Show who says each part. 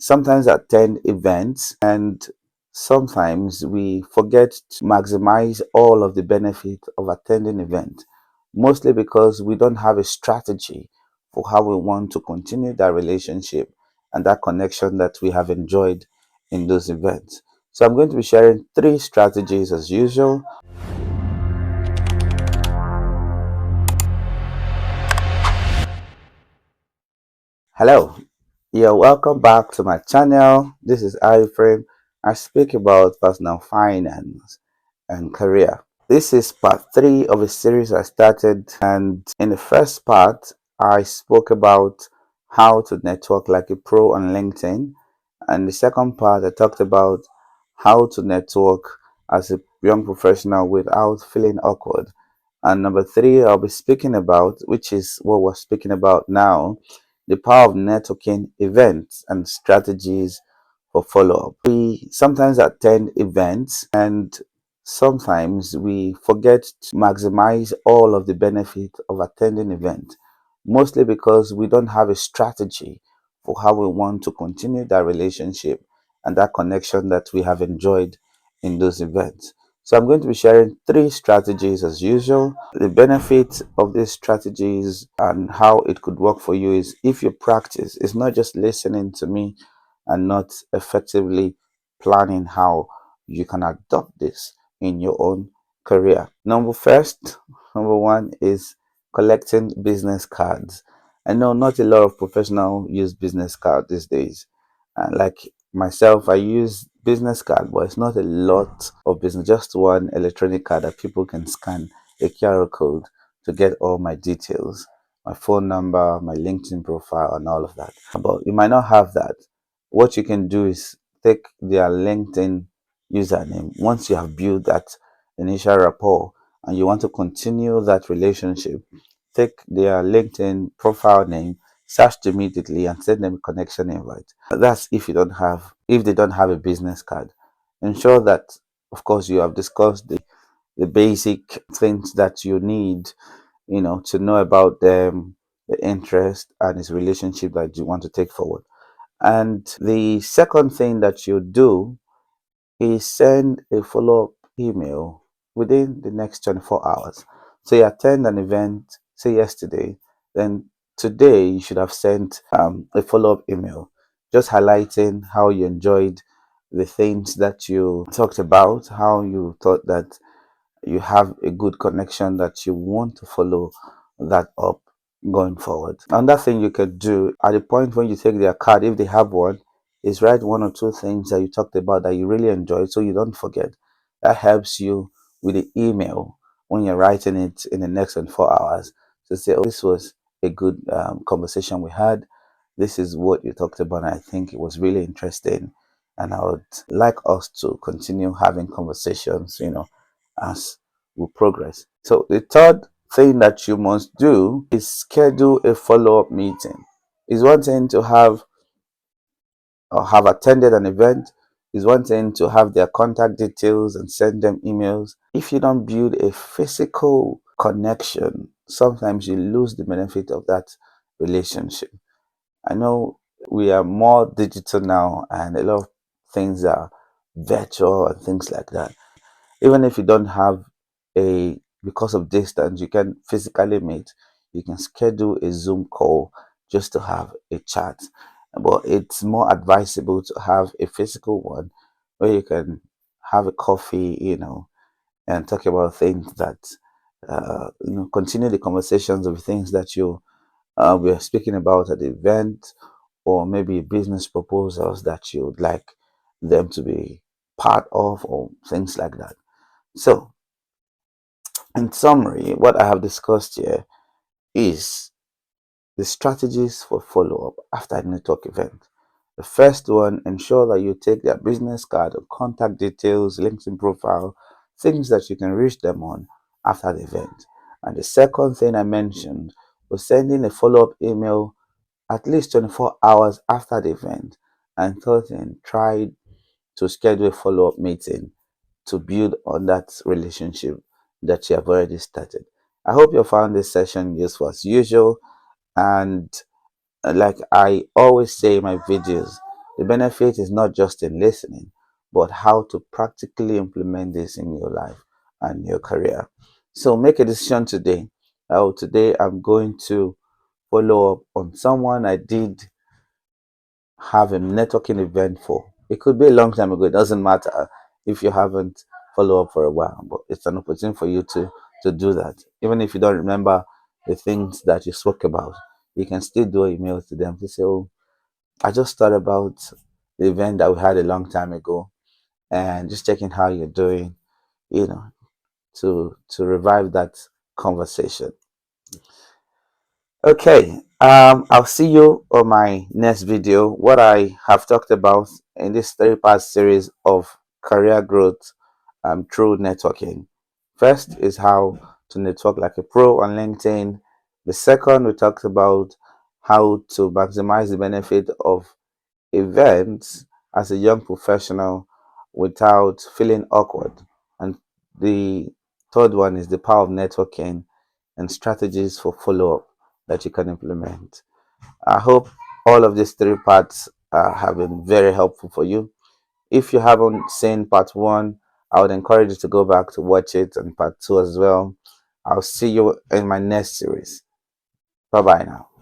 Speaker 1: sometimes attend events, and sometimes we forget to maximize all of the benefit of attending events, mostly because we don't have a strategy for how we want to continue that relationship and that connection that we have enjoyed in those events. So I'm going to be sharing three strategies as usual. Hello, you're welcome back to my channel. This is iFrame. I speak about personal finance and career. This is part three of a series I started, and in the first part, I spoke about how to network like a pro on LinkedIn, and the second part, I talked about how to network as a young professional without feeling awkward. And number three, I'll be speaking about, which is what we're speaking about now, the power of networking events and strategies for follow up. We sometimes attend events, and sometimes we forget to maximize all of the benefit of attending events, mostly because we don't have a strategy for how we want to continue that relationship and that connection that we have enjoyed in those events. So I'm going to be sharing three strategies as usual. The benefit of these strategies and how it could work for you is if you practice, it's not just listening to me and not effectively planning how you can adopt this in your own career. Number one is collecting business cards. I know not a lot of professionals use business card these days. Like myself, I use business card, but it's not a lot of business, just one electronic card that people can scan a QR code to get all my details, my phone number, my LinkedIn profile, and all of that. But you might not have that. What you can do is take their LinkedIn username. Once you have built that initial rapport and you want to continue that relationship, take their LinkedIn profile name, search immediately, and send them a connection invite. That's if they don't have a business card. Ensure that, of course, you have discussed the basic things that you need, to know about them, the interest and his relationship that you want to take forward. And the second thing that you do is send a follow-up email within the next 24 hours. So you attend an event, say yesterday, then today you should have sent a follow-up email just highlighting how you enjoyed the things that you talked about, how you thought that you have a good connection that you want to follow that up going forward. Another thing you could do at the point when you take their card, if they have one, is write one or two things that you talked about that you really enjoyed so you don't forget. That helps you with the email when you're writing it in the next 24 hours to say, oh, this was a good conversation we had. This is what you talked about. And I think it was really interesting. And I would like us to continue having conversations, as we progress. So the third thing that you must do is schedule a follow-up meeting. It's one thing to have or have attended an event. It's one thing to have their contact details and send them emails. If you don't build a physical connection, sometimes you lose the benefit of that relationship. I know we are more digital now and a lot of things are virtual and things like that. Even if you don't have because of distance, you can physically meet, you can schedule a Zoom call just to have a chat. But it's more advisable to have a physical one where you can have a coffee, and talk about things that, continue the conversations of things that you were speaking about at the event, or maybe business proposals that you would like them to be part of, or things like that. So, in summary, what I have discussed here is the strategies for follow up after a network event. The first one, ensure that you take their business card or contact details, LinkedIn profile, things that you can reach them on after the event. And the second thing I mentioned was sending a follow up email at least 24 hours after the event. And third thing, try to schedule a follow up meeting to build on that relationship that you have already started. I hope you found this session useful as usual. And like I always say in my videos, The benefit is not just in listening, but how to practically implement this in your life and your career. So make a decision today. Oh, today I'm going to follow up on someone I did have a networking event for. It could be a long time ago. It doesn't matter if you haven't followed up for a while, but it's an opportunity for you to do that. Even if you don't remember the things that you spoke about, you can still do an email to them to say, "Oh, I just thought about the event that we had a long time ago, and just checking how you're doing." You know, to revive that conversation. Okay, I'll see you on my next video. What I have talked about in this three-part series of career growth through networking. First is how to network like a pro on LinkedIn. The second, we talked about how to maximize the benefit of events as a young professional without feeling awkward. And the third one is the power of networking and strategies for follow up that you can implement. I hope all of these three parts have been very helpful for you. If you haven't seen part one, I would encourage you to go back to watch it and part two as well. I'll see you in my next series. Bye bye now.